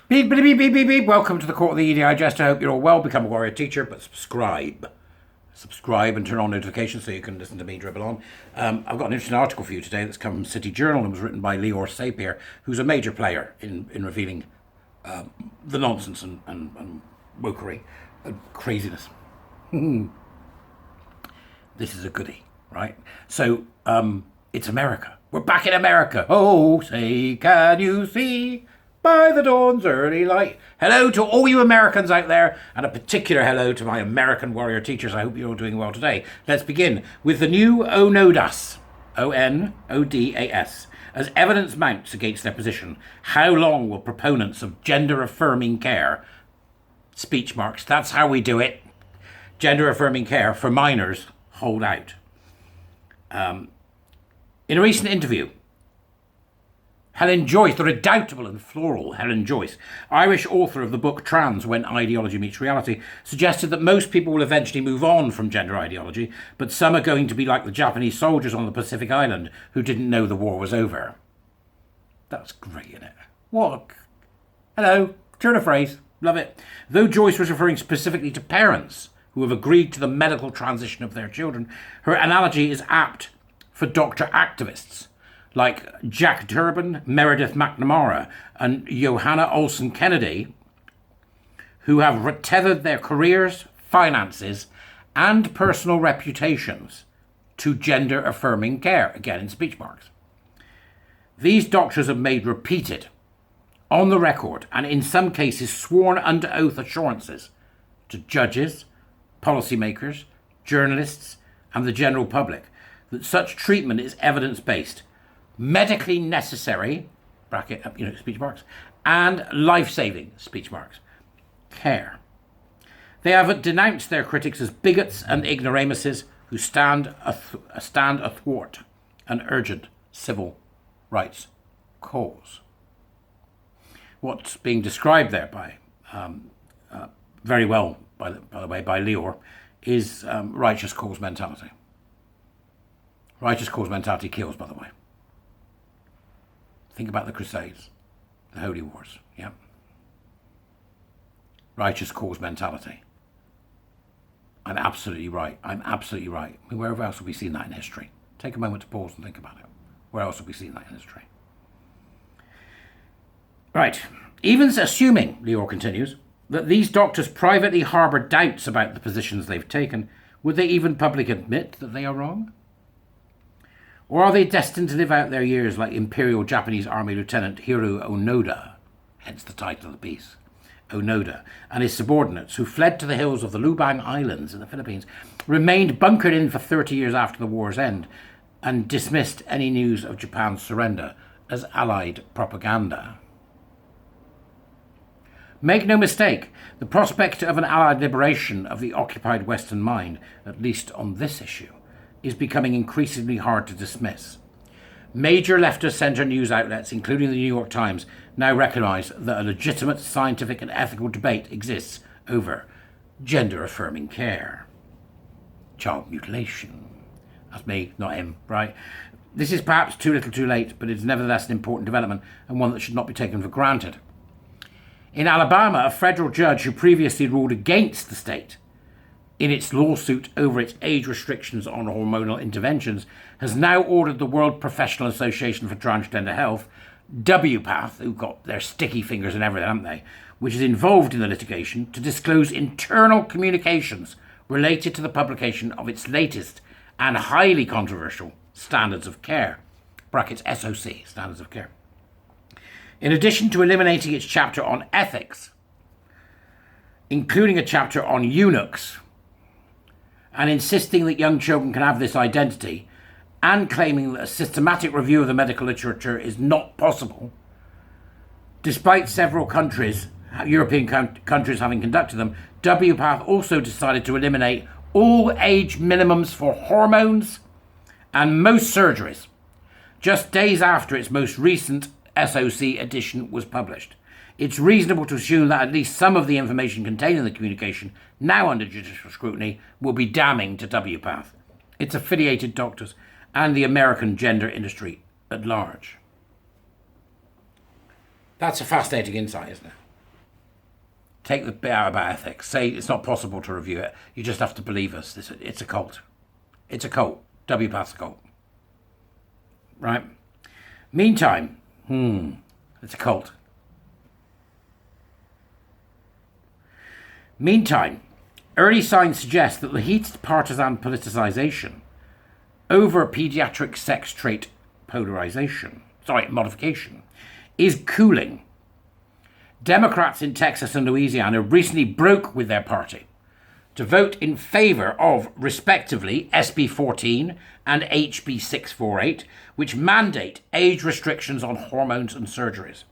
Beep, beep, beep, beep, beep, beep. Welcome to the Court of the EDI Jester. I hope you're all well. Become a warrior teacher, but subscribe. Subscribe and turn on notifications so you can listen to me dribble on. I've got an interesting article for you today that's come from City Journal and was written by Lior Sapir, who's a major player in revealing the nonsense and wokery and craziness. This is a goodie, right? So it's America. We're back in America. Oh, say, can you see by the dawn's early light? Hello to all you Americans out there, and a particular hello to my American warrior teachers. I hope you're all doing well today. Let's begin with the new Onodas, O-N-O-D-A-S. As evidence mounts against their position, how long will proponents of gender-affirming care, speech marks, that's how we do it, gender-affirming care for minors, hold out? In a recent interview, Helen Joyce, the redoubtable and floral Helen Joyce, Irish author of the book Trans, When Ideology Meets Reality, suggested that most people will eventually move on from gender ideology, but some are going to be like the Japanese soldiers on the Pacific Island who didn't know the war was over. That's great, isn't it? What? Hello, turn of phrase. Love it. Though Joyce was referring specifically to parents who have agreed to the medical transition of their children, her analogy is apt for doctor activists like Jack Durbin, Meredith McNamara, and Johanna Olsen Kennedy, who have tethered their careers, finances, and personal reputations to gender-affirming care, again in speech marks. These doctors have made repeated, on the record, and in some cases sworn under oath assurances to judges, policymakers, journalists, and the general public that such treatment is evidence-based, medically necessary, bracket, speech marks, and life-saving, speech marks, care. They have denounced their critics as bigots and ignoramuses who stand athwart an urgent civil rights cause. What's being described there by, very well, by the way, by Lior, is righteous cause mentality. Righteous cause mentality kills, by the way. Think about the Crusades, the Holy Wars, yeah. Righteous cause mentality. I'm absolutely right. I'm absolutely right. I mean, where else have we seen that in history? Take a moment to pause and think about it. Where else have we seen that in history? Right. Even assuming, Lior continues, that these doctors privately harbour doubts about the positions they've taken, would they even publicly admit that they are wrong? Or are they destined to live out their years like Imperial Japanese Army Lieutenant Hiro Onoda, hence the title of the piece, Onoda, and his subordinates, who fled to the hills of the Lubang Islands in the Philippines, remained bunkered in for 30 years after the war's end, and dismissed any news of Japan's surrender as Allied propaganda? Make no mistake, the prospect of an Allied liberation of the occupied Western mind, at least on this issue, is becoming increasingly hard to dismiss. Major leftist centre news outlets, including the New York Times, now recognise that a legitimate scientific and ethical debate exists over gender-affirming care. Child mutilation. That's me, not him, right? This is perhaps too little too late, but it's nevertheless an important development and one that should not be taken for granted. In Alabama, a federal judge who previously ruled against the state in its lawsuit over its age restrictions on hormonal interventions, has now ordered the World Professional Association for Transgender Health, WPATH, who've got their sticky fingers and everything, haven't they, which is involved in the litigation, to disclose internal communications related to the publication of its latest and highly controversial standards of care, brackets SOC, standards of care. In addition to eliminating its chapter on ethics, including a chapter on eunuchs, and insisting that young children can have this identity, and claiming that a systematic review of the medical literature is not possible, despite several countries, European countries having conducted them, WPATH also decided to eliminate all age minimums for hormones and most surgeries, just days after its most recent SOC edition was published. It's reasonable to assume that at least some of the information contained in the communication, now under judicial scrutiny, will be damning to WPATH, its affiliated doctors, and the American gender industry at large. That's a fascinating insight, isn't it? Take the bit out about ethics. Say it's not possible to review it. You just have to believe us. It's a cult. It's a cult. WPATH's a cult. Right? Meantime, it's a cult. Meantime, early signs suggest that the heated partisan politicization over pediatric sex trait modification is cooling. Democrats in Texas and Louisiana recently broke with their party to vote in favour of, respectively, SB 14 and HB 648, which mandate age restrictions on hormones and surgeries.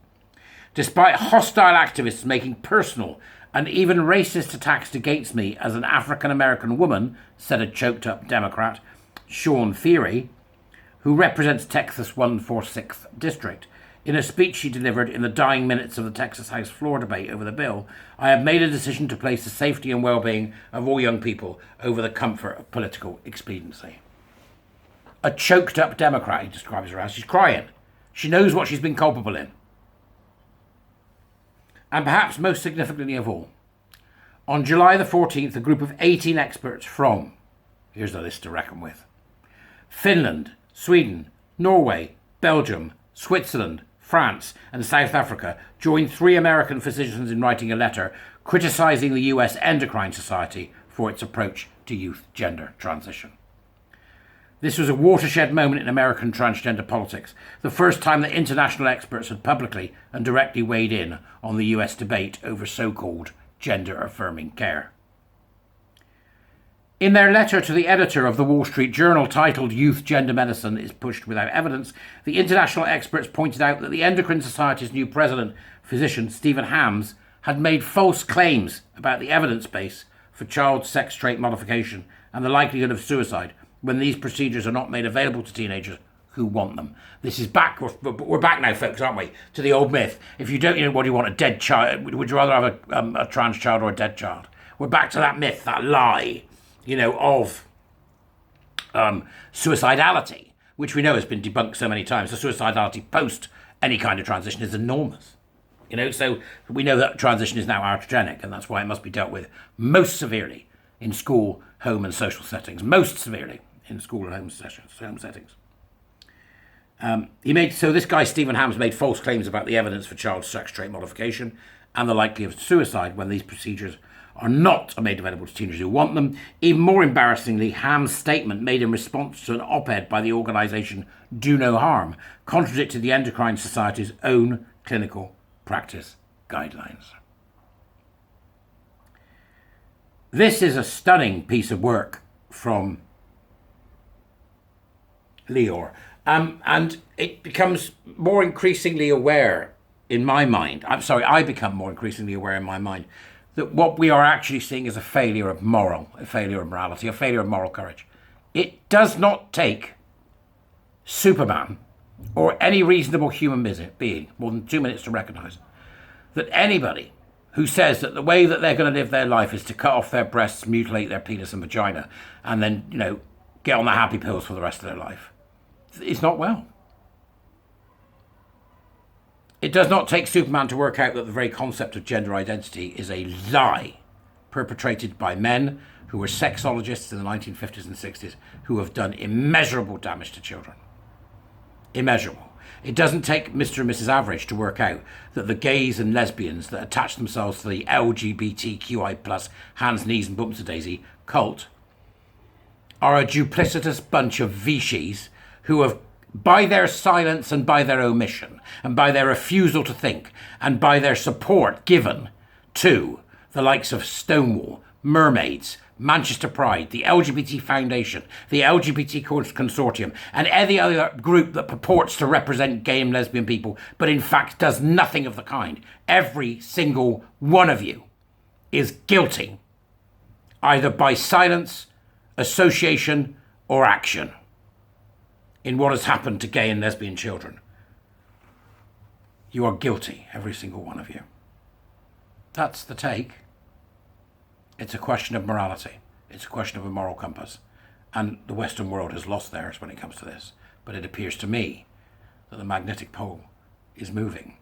Despite hostile activists making personal and even racist attacks against me as an African-American woman, said a choked-up Democrat, Sean Feary, who represents Texas 146th District. In a speech she delivered in the dying minutes of the Texas House floor debate over the bill, I have made a decision to place the safety and well-being of all young people over the comfort of political expediency. A choked-up Democrat, he describes her as. She's crying. She knows what she's been culpable in. And perhaps most significantly of all, on July the 14th, a group of 18 experts from, here's the list to reckon with, Finland, Sweden, Norway, Belgium, Switzerland, France and South Africa joined 3 American physicians in writing a letter criticising the US Endocrine Society for its approach to youth gender transition. This was a watershed moment in American transgender politics, the first time that international experts had publicly and directly weighed in on the US debate over so-called gender-affirming care. In their letter to the editor of the Wall Street Journal titled Youth Gender Medicine is Pushed Without Evidence, the international experts pointed out that the Endocrine Society's new president, physician Stephen Hams, had made false claims about the evidence base for child sex trait modification and the likelihood of suicide when these procedures are not made available to teenagers who want them. This is back, we're back now, folks, aren't we, to the old myth. If you don't, what do you want, a dead child? Would you rather have a trans child or a dead child? We're back to that myth, that lie, of suicidality, which we know has been debunked so many times. The suicidality post any kind of transition is enormous. So we know that transition is now iatrogenic, and that's why it must be dealt with most severely in school, home and social settings. Most severely in school and home settings. This guy, Stephen Hams, made false claims about the evidence for child sex trait modification and the likelihood of suicide when these procedures are not made available to teenagers who want them. Even more embarrassingly, Ham's statement made in response to an op-ed by the organisation Do No Harm contradicted the Endocrine Society's own clinical practice guidelines. This is a stunning piece of work from Leor. And it becomes more increasingly aware in my mind. I become more increasingly aware in my mind that what we are actually seeing is a failure of morality, a failure of moral courage. It does not take Superman or any reasonable human being more than 2 minutes to recognise that anybody who says that the way that they're going to live their life is to cut off their breasts, mutilate their penis and vagina, and then, get on the happy pills for the rest of their life, is not well. It does not take Superman to work out that the very concept of gender identity is a lie perpetrated by men who were sexologists in the 1950s and 60s who have done immeasurable damage to children. Immeasurable. It doesn't take Mr. and Mrs. Average to work out that the gays and lesbians that attach themselves to the LGBTQI plus hands, knees and bumps a daisy cult are a duplicitous bunch of Vichy's who have, by their silence and by their omission and by their refusal to think and by their support given to the likes of Stonewall, Mermaids, Manchester Pride, the LGBT Foundation, the LGBT Consortium, and any other group that purports to represent gay and lesbian people, but in fact does nothing of the kind. Every single one of you is guilty, either by silence, association, or action, in what has happened to gay and lesbian children. You are guilty, every single one of you. That's the take. It's a question of morality. It's a question of a moral compass. And the Western world has lost theirs when it comes to this. But it appears to me that the magnetic pole is moving.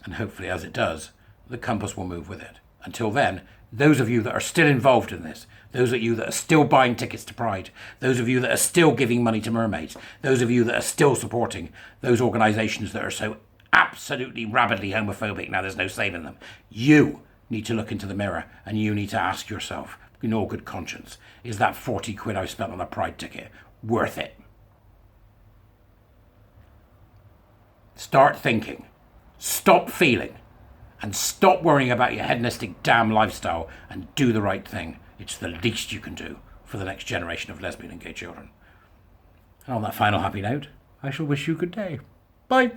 And hopefully, as it does, the compass will move with it. Until then, those of you that are still involved in this, those of you that are still buying tickets to Pride, those of you that are still giving money to mermaids, those of you that are still supporting those organisations that are so absolutely rabidly homophobic, now there's no saving them, you need to look into the mirror and you need to ask yourself, in all good conscience, is that 40 quid I've spent on a Pride ticket worth it? Start thinking, stop feeling, and stop worrying about your hedonistic damn lifestyle and do the right thing. It's the least you can do for the next generation of lesbian and gay children. And on that final happy note, I shall wish you good day. Bye.